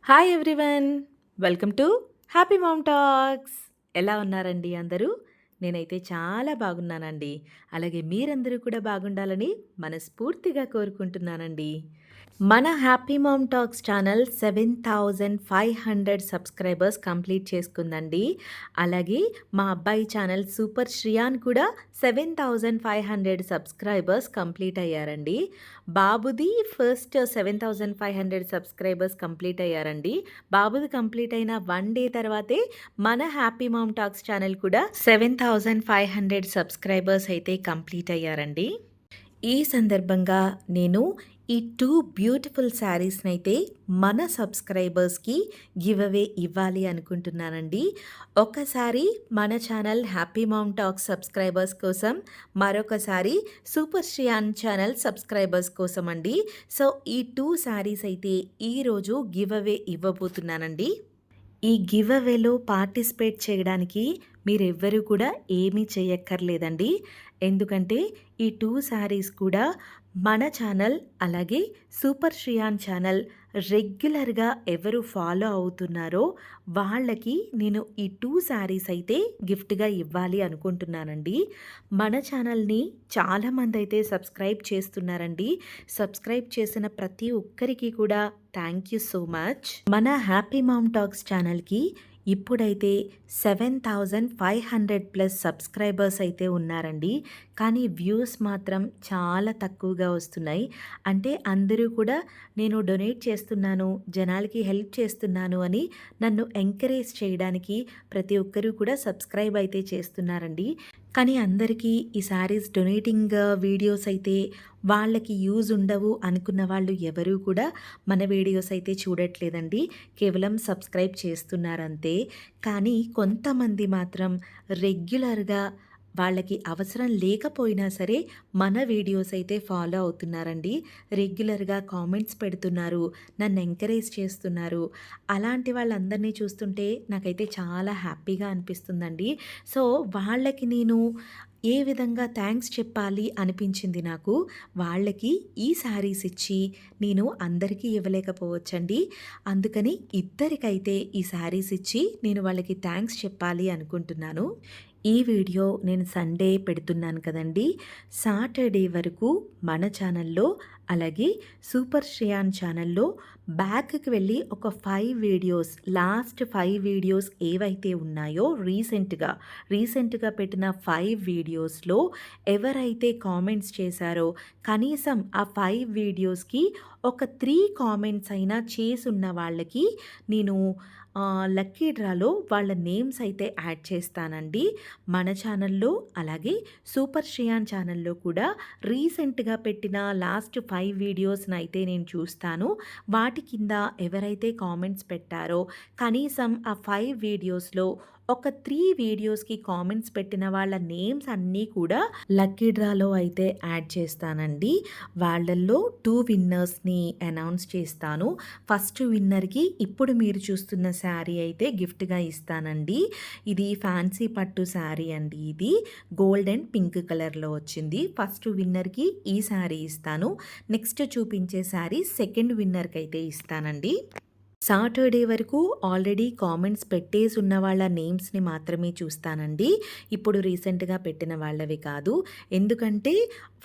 Hi everyone! Welcome to happy mom talks. ఎలా ఉన్నారండి అందరూ? నేనైతే చాలా బాగున్నానండి. అలాగే మీరందరూ కూడా బాగుండాలని మనస్ఫూర్తిగా కోరుకుంటున్నానండి. మన happy mom talks channel 7,500 subscribers complete చేసుకుందండి. అలాగే మా అబ్బాయి ఛానల్ సూపర్ శ్రియాన్ కూడా 7,500 సబ్స్క్రైబర్స్ కంప్లీట్ అయ్యారండి. బాబుది ఫస్ట్ 7,500 సబ్స్క్రైబర్స్ కంప్లీట్ అయ్యారండి. బాబుది కంప్లీట్ అయిన 1 డే తర్వాతే మన హ్యాపీ మామ్ టాక్స్ ఛానల్ కూడా 7,500 సబ్స్క్రైబర్స్ అయితే కంప్లీట్ అయ్యారండి. ఈ సందర్భంగా నేను ఈ 2 బ్యూటిఫుల్ శారీస్‌నైతే మన సబ్స్క్రైబర్స్‌కి గివ్ అవే ఇవ్వాలి అనుకుంటున్నానండి. ఒకసారి మన channel happy mom talks subscribers కోసం, మరొకసారి సూపర్ శ్రియాన్ ఛానల్ సబ్స్క్రైబర్స్ కోసం అండి. సో, ఈ 2 శారీస్ అయితే ఈరోజు గివ్ అవే ఇవ్వబోతున్నానండి. ఈ గివ్ అవేలో పార్టిసిపేట్ చేయడానికి మీరెవ్వరూ కూడా ఏమీ చేయక్కర్లేదండి. ఎందుకంటే ఈ 2 శారీస్ కూడా మన ఛానల్ అలాగే సూపర్ శ్రియాన్ ఛానల్ రెగ్యులర్గా ఎవరు ఫాలో అవుతున్నారో వాళ్ళకి నేను ఈ 2 శారీస్ అయితే గిఫ్ట్‌గా ఇవ్వాలి అనుకుంటున్నానండి. మన ఛానల్‌ని చాలామంది అయితే సబ్స్క్రైబ్ చేస్తున్నారండి. సబ్స్క్రైబ్ చేసిన ప్రతి ఒక్కరికి కూడా థ్యాంక్ యూ సో మచ్. మన హ్యాపీ మామ్ టాక్స్ ఛానల్‌కి ఇప్పుడైతే 7,500+ సబ్స్క్రైబర్స్ అయితే ఉన్నారండి. కానీ వ్యూస్ మాత్రం చాలా తక్కువగా వస్తున్నాయి. అంటే అందరూ కూడా నేను డొనేట్ చేస్తున్నాను, జనాలకి హెల్ప్ చేస్తున్నాను అని నన్ను ఎంకరేజ్ చేయడానికి ప్రతి ఒక్కరూ కూడా సబ్స్క్రైబ్ అయితే చేస్తున్నారండి. కానీ అందరికీ ఈ శారీస్ డొనేటింగ్ వీడియోస్ అయితే వాళ్ళకి యూజ్ ఉండవు అనుకున్న వాళ్ళు ఎవరూ కూడా మన వీడియోస్ అయితే చూడట్లేదండి. కేవలం సబ్స్క్రైబ్ చేస్తున్నారంతే. కానీ కొంతమంది మాత్రం రెగ్యులర్‌గా వాళ్ళకి అవసరం లేకపోయినా సరే మన వీడియోస్ అయితే ఫాలో అవుతున్నారండి. రెగ్యులర్‌గా కామెంట్స్ పెడుతున్నారు, నన్ను ఎంకరేజ్ చేస్తున్నారు. అలాంటి వాళ్ళందరినీ చూస్తుంటే నాకైతే చాలా హ్యాపీగా అనిపిస్తుందండి. సో, వాళ్ళకి నేను ఏ విధంగా థ్యాంక్స్ చెప్పాలి అనిపించింది నాకు. వాళ్ళకి ఈ శారీస్ ఇచ్చి నేను అందరికీ ఇవ్వలేకపోవచ్చండి. అందుకని ఇద్దరికైతే ఈ శారీస్ ఇచ్చి నేను వాళ్ళకి థ్యాంక్స్ చెప్పాలి అనుకుంటున్నాను. ఈ వీడియో నేను సండే పెడుతున్నాను కదండి. సాటర్డే వరకు మన ఛానల్లో అలాగే సూపర్ శ్రియాన్ ఛానల్లో బ్యాక్‌కి వెళ్ళి ఒక 5 వీడియోస్, లాస్ట్ 5 వీడియోస్ ఏవైతే ఉన్నాయో రీసెంట్‌గా పెట్టిన 5 వీడియోస్‌లో ఎవరైతే కామెంట్స్ చేశారో కనీసం ఆ 5 వీడియోస్‌కి ఒక 3 కామెంట్స్ అయినా చేసున్న వాళ్ళకి నేను లక్కీ డ్రాలో వాళ్ళ నేమ్స్ అయితే యాడ్ చేస్తానండి. మన ఛానల్లో అలాగే సూపర్ శ్రియాన్ ఛానల్లో కూడా రీసెంట్‌గా పెట్టిన లాస్ట్ 5 వీడియోస్‌నైతే నేను చూస్తాను. వాటి కింద ఎవరైతే కామెంట్స్ పెట్టారో కనీసం ఆ 5 వీడియోస్‌లో ఒక 3 వీడియోస్‌కి కామెంట్స్ పెట్టిన వాళ్ళ నేమ్స్ అన్నీ కూడా లక్కీ డ్రాలో అయితే యాడ్ చేస్తానండి. వాళ్ళల్లో 2 విన్నర్స్‌ని అనౌన్స్ చేస్తాను. ఫస్ట్ విన్నర్‌కి ఇప్పుడు మీరు చూస్తున్న శారీ అయితే గిఫ్ట్‌గా ఇస్తానండి. ఇది ఫ్యాన్సీ పట్టు శారీ అండి. ఇది గోల్డ్ అండ్ పింక్ కలర్‌లో వచ్చింది. ఫస్ట్ విన్నర్‌కి ఈ శారీ ఇస్తాను. నెక్స్ట్ చూపించే శారీ సెకండ్ విన్నర్‌కి అయితే ఇస్తానండి. సాటర్డే వరకు ఆల్రెడీ కామెంట్స్ పెట్టేసి ఉన్న వాళ్ళ నేమ్స్‌ని మాత్రమే చూస్తానండి. ఇప్పుడు రీసెంట్‌గా పెట్టిన వాళ్ళవి కాదు. ఎందుకంటే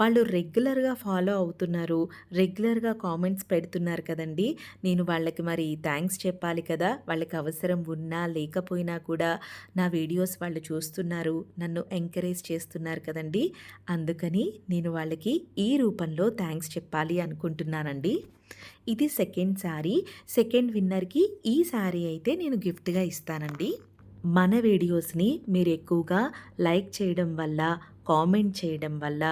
వాళ్ళు రెగ్యులర్‌గా ఫాలో అవుతున్నారు. రెగ్యులర్‌గా కామెంట్స్ పెడుతున్నారు కదండీ. నేను వాళ్ళకి మరి థ్యాంక్స్ చెప్పాలి కదా! వాళ్ళకి అవసరం ఉన్నా లేకపోయినా కూడా నా వీడియోస్ వాళ్ళు చూస్తున్నారు. నన్ను ఎంకరేజ్ చేస్తున్నారు కదండీ. అందుకని నేను వాళ్ళకి ఈ రూపంలో థ్యాంక్స్ చెప్పాలి అనుకుంటున్నానండి. ఇది సెకండ్ శారీ. సెకండ్ విన్నర్‌కి ఈ శారీ అయితే నేను గిఫ్ట్‌గా ఇస్తానండి. మన వీడియోస్‌ని మీరు ఎక్కువగా లైక్ చేయడం వల్ల, కామెంట్ చేయడం వల్ల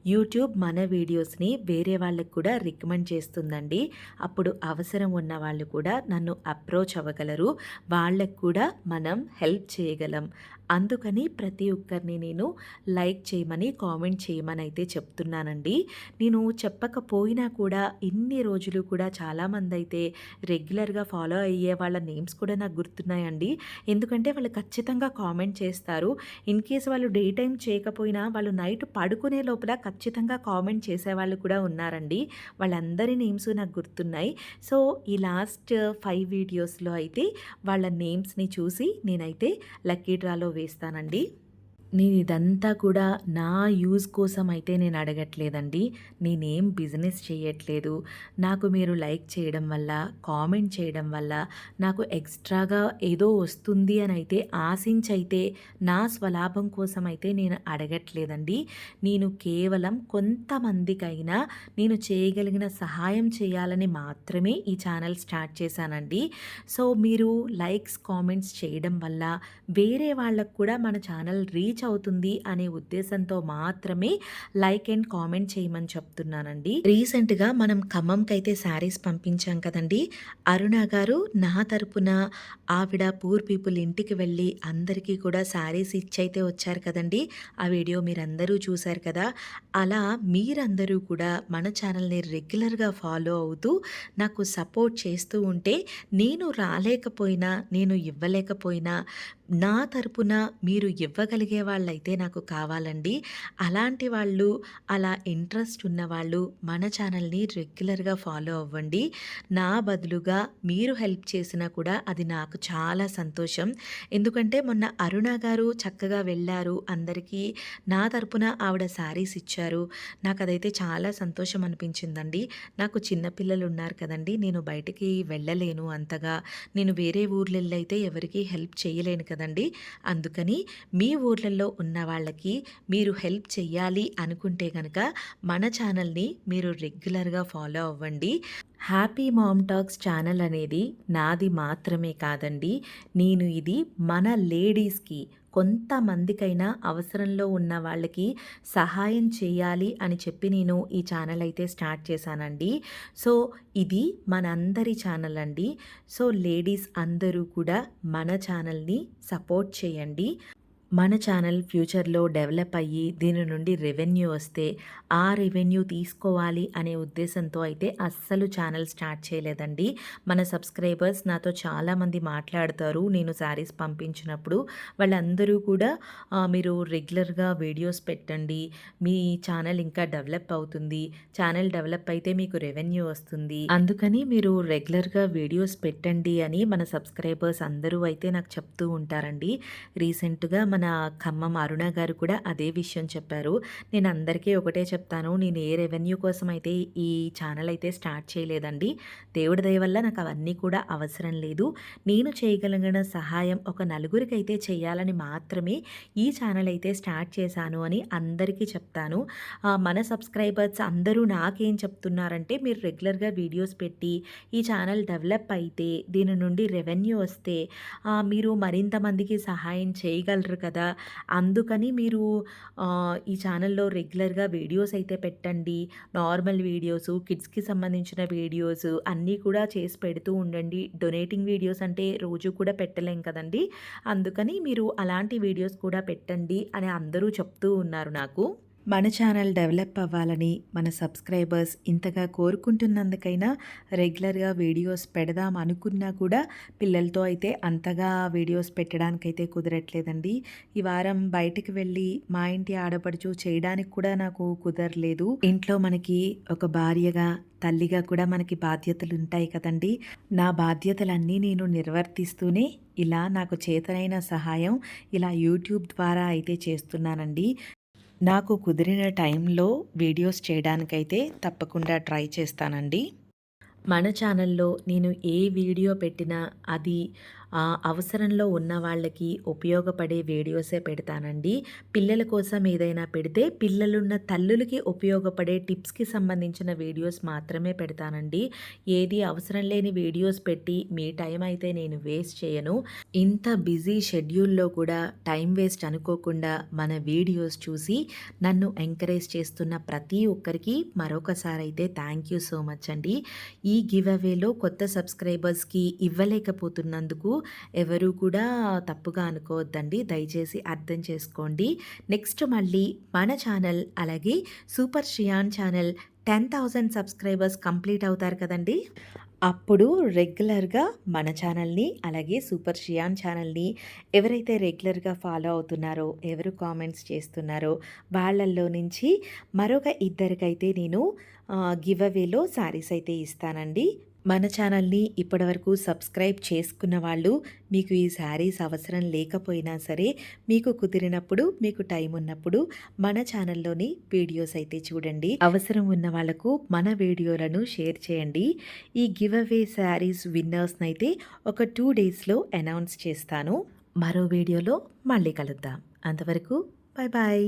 యూట్యూబ్ మన వీడియోస్‌ని వేరే వాళ్ళకి కూడా రికమెండ్ చేస్తుందండి. అప్పుడు అవసరం ఉన్న వాళ్ళు కూడా నన్ను అప్రోచ్ అవ్వగలరు. వాళ్ళకి కూడా మనం హెల్ప్ చేయగలం. అందుకని ప్రతి ఒక్కరిని నేను లైక్ చేయమని, కామెంట్ చేయమని అయితే చెప్తున్నానండి. నేను చెప్పకపోయినా కూడా ఇన్ని రోజులు కూడా చాలామందైతే రెగ్యులర్‌గా ఫాలో అయ్యే వాళ్ళ నేమ్స్ కూడా నాకు గుర్తున్నాయండి. ఎందుకంటే వాళ్ళు ఖచ్చితంగా కామెంట్ చేస్తారు. ఇన్ కేస్ వాళ్ళు డే టైమ్ చేయకపోయినా వాళ్ళు నైట్ పడుకునే లోపల ఖచ్చితంగా కామెంట్ చేసేవాళ్ళు కూడా ఉన్నారండి. వాళ్ళందరి నేమ్స్ నాకు గుర్తున్నాయి. సో, ఈ లాస్ట్ 5 వీడియోస్‌లో అయితే వాళ్ళ నేమ్స్‌ని చూసి నేనైతే లక్కీ డ్రాలో వేస్తానండి. నేనిదంతా కూడా నా యూజ్ కోసం అయితే నేను అడగట్లేదండి. నేనేం బిజినెస్ చేయట్లేదు. నాకు మీరు లైక్ చేయడం వల్ల, కామెంట్ చేయడం వల్ల నాకు ఎక్స్‌ట్రాగా ఏదో వస్తుంది అనైతే ఆశించైతే నా స్వలాభం కోసమైతే నేను అడగట్లేదండి. నేను కేవలం కొంతమందికైనా నేను చేయగలిగిన సహాయం చేయాలని మాత్రమే ఈ ఛానల్ స్టార్ట్ చేశానండి. సో, మీరు లైక్స్, కామెంట్స్ చేయడం వల్ల వేరే వాళ్ళకి కూడా మన ఛానల్ రీచ్ అవుతుంది అనే ఉద్దేశంతో మాత్రమే లైక్ అండ్ కామెంట్ చేయమని చెప్తున్నానండి. రీసెంట్‌గా మనం ఖమ్మంకైతే శారీస్ పంపించాం కదండీ! అరుణ గారు నా తరపున ఆవిడ పూర్ పీపుల్ ఇంటికి వెళ్ళి అందరికీ కూడా శారీస్ ఇచ్చైతే వచ్చారు కదండీ! ఆ వీడియో మీరందరూ చూసారు కదా! అలా మీరందరూ కూడా మన ఛానల్‌ని రెగ్యులర్‌గా ఫాలో అవుతూ నాకు సపోర్ట్ చేస్తూ ఉంటే నేను రాలేకపోయినా, నేను ఇవ్వలేకపోయినా నా తరపున మీరు ఇవ్వగలిగే వాళ్ళైతే నాకు కావాలండి. అలాంటి వాళ్ళు, అలా ఇంట్రెస్ట్ ఉన్నవాళ్ళు మన ఛానల్‌ని రెగ్యులర్‌గా ఫాలో అవ్వండి. నా బదులుగా మీరు హెల్ప్ చేసినా కూడా అది నాకు చాలా సంతోషం. ఎందుకంటే మొన్న అరుణ గారు చక్కగా వెళ్ళారు. అందరికీ నా తరపున ఆవిడ శారీస్ ఇచ్చారు. నాకదైతే చాలా సంతోషం అనిపించిందండి. నాకు చిన్న పిల్లలున్నారు కదండీ! నేను బయటికి వెళ్ళలేను అంతగా. నేను వేరే ఊర్లెళ్ళైతే ఎవరికీ హెల్ప్ చేయలేను కదండీ! అందుకని మీ ఊర్లలో ఉన్న వాళ్ళకి మీరు హెల్ప్ చెయ్యాలి అనుకుంటే గనక మన ఛానల్‌ని మీరు రెగ్యులర్‌గా ఫాలో అవ్వండి. హ్యాపీ మామ్ టాక్స్ ఛానల్ అనేది నాది మాత్రమే కాదండి. నేను ఇది మన లేడీస్‌కి కొంతమందికైనా అవసరంలో ఉన్న వాళ్ళకి సహాయం చేయాలి అని చెప్పి నేను ఈ ఛానల్ అయితే స్టార్ట్ చేశానండి. సో, ఇది మనందరి ఛానల్ అండి. సో, లేడీస్ అందరూ కూడా మన ఛానల్‌ని సపోర్ట్ చేయండి. మన ఛానల్ ఫ్యూచర్‌లో డెవలప్ అయ్యి దీని నుండి రెవెన్యూ వస్తే, ఆ రెవెన్యూ తీసుకోవాలి అనే ఉద్దేశంతో అయితే అస్సలు ఛానల్ స్టార్ట్ చేయలేదండి. మన సబ్స్క్రైబర్స్ నాతో చాలామంది మాట్లాడతారు. నేను శారీస్ పంపించినప్పుడు వాళ్ళందరూ కూడా మీరు రెగ్యులర్‌గా వీడియోస్ పెట్టండి. మీ ఛానల్ ఇంకా డెవలప్ అవుతుంది. ఛానల్ డెవలప్ అయితే మీకు రెవెన్యూ వస్తుంది. అందుకని మీరు రెగ్యులర్‌గా వీడియోస్ పెట్టండి అని మన సబ్స్క్రైబర్స్ అందరూ అయితే నాకు చెప్తూ ఉంటారండి. రీసెంట్‌గా మన ఖమ్మం అరుణ గారు కూడా అదే విషయం చెప్పారు. నేను అందరికీ ఒకటే చెప్తాను. నేను ఏ రెవెన్యూ కోసం అయితే ఈ ఛానల్ అయితే స్టార్ట్ చేయలేదండి. దేవుడి దయ వల్ల నాకు అవన్నీ కూడా అవసరం లేదు. నేను చేయగలిగిన సహాయం ఒక నలుగురికైతే చేయాలని మాత్రమే ఈ ఛానల్ అయితే స్టార్ట్ చేశాను అని అందరికీ చెప్తాను. మన సబ్స్క్రైబర్స్ అందరూ నాకేం చెప్తున్నారంటే మీరు రెగ్యులర్‌గా వీడియోస్ పెట్టి ఈ ఛానల్ డెవలప్ అయితే దీని నుండి రెవెన్యూ వస్తే మీరు మరింత మందికి సహాయం చేయగలరు కదా! అందుకని మీరు ఈ ఛానల్‌లో రెగ్యులర్‌గా వీడియోస్ అయితే పెట్టండి. నార్మల్ వీడియోసు, కిడ్స్‌కి సంబంధించిన వీడియోస్ అన్నీ కూడా చేసి పెడుతూ ఉండండి. డొనేటింగ్ వీడియోస్ అంటే రోజు కూడా పెట్టలేం కదండీ! అందుకని మీరు అలాంటి వీడియోస్ కూడా పెట్టండి అని అందరూ చెప్తూ ఉన్నారు నాకు. మన ఛానల్ డెవలప్ అవ్వాలని మన సబ్స్క్రైబర్స్ ఇంతగా కోరుకుంటున్నందుకైనా రెగ్యులర్‌గా వీడియోస్ పెడదాం అనుకున్నా కూడా పిల్లలతో అయితే అంతగా వీడియోస్ పెట్టడానికైతే కుదరట్లేదండి. ఈ వారం బయటికి వెళ్ళి మా ఇంటి ఆడపడుచు చేయడానికి కూడా నాకు కుదరలేదు. ఇంట్లో మనకి ఒక భార్యగా, తల్లిగా కూడా మనకి బాధ్యతలుంటాయి కదండీ! నా బాధ్యతలన్నీ నేను నిర్వర్తిస్తూనే ఇలా నాకు చేతనైన సహాయం ఇలా యూట్యూబ్ ద్వారా అయితే చేస్తున్నానండి. నాకు కుదిరిన టైంలో వీడియోస్ చేయడానికైతే తప్పకుండా ట్రై చేస్తానండి. మన ఛానల్లో నేను ఏ వీడియో పెట్టినా అది అవసరంలో ఉన్న వాళ్ళకి ఉపయోగపడే వీడియోసే పెడతానండి. పిల్లల కోసం ఏదైనా పెడితే పిల్లలున్న తల్లులకి ఉపయోగపడే టిప్స్‌కి సంబంధించిన వీడియోస్ మాత్రమే పెడతానండి. ఏది అవసరం లేని వీడియోస్ పెట్టి మీ టైం అయితే నేను వేస్ట్ చేయను. ఇంత బిజీ షెడ్యూల్‌లో కూడా టైం వేస్ట్ అనుకోకుండా మన వీడియోస్ చూసి నన్ను ఎంకరేజ్ చేస్తున్న ప్రతి ఒక్కరికి మరొకసారి అయితే థ్యాంక్ యూ సో మచ్ అండి. ఈ గివ్ అవేలో కొత్త సబ్స్క్రైబర్స్‌కి ఇవ్వలేకపోతున్నందుకు ఎవరు కూడా తప్పుగా అనుకోవద్దండి. దయచేసి అర్థం చేసుకోండి. నెక్స్ట్ మళ్ళీ మన ఛానల్ అలాగే super Shriyan channel 10,000 subscribers complete అవుతారు కదండీ! అప్పుడు రెగ్యులర్‌గా మన ఛానల్‌ని అలాగే సూపర్ షియాన్ ఛానల్‌ని ఎవరైతే రెగ్యులర్‌గా ఫాలో అవుతున్నారో, ఎవరు కామెంట్స్ చేస్తున్నారో వాళ్ళల్లో నుంచి మరొక ఇద్దరికైతే నేను గివ్ అవేలో శారీస్ అయితే ఇస్తానండి. మన ఛానల్‌ని ఇప్పటివరకు సబ్స్క్రైబ్ చేసుకున్న వాళ్ళు మీకు ఈ శారీస్ అవసరం లేకపోయినా సరే, మీకు కుదిరినప్పుడు, మీకు టైం ఉన్నప్పుడు మన ఛానల్‌లోని వీడియోస్ అయితే చూడండి. అవసరం ఉన్న వాళ్ళకు మన వీడియోలను షేర్ చేయండి. ఈ గివ్ అవే శారీస్ విన్నర్స్‌నైతే ఒక 2 డేస్‌లో అనౌన్స్ చేస్తాను. మరో వీడియోలో మళ్ళీ కలుద్దాం. అంతవరకు బాయ్ బాయ్.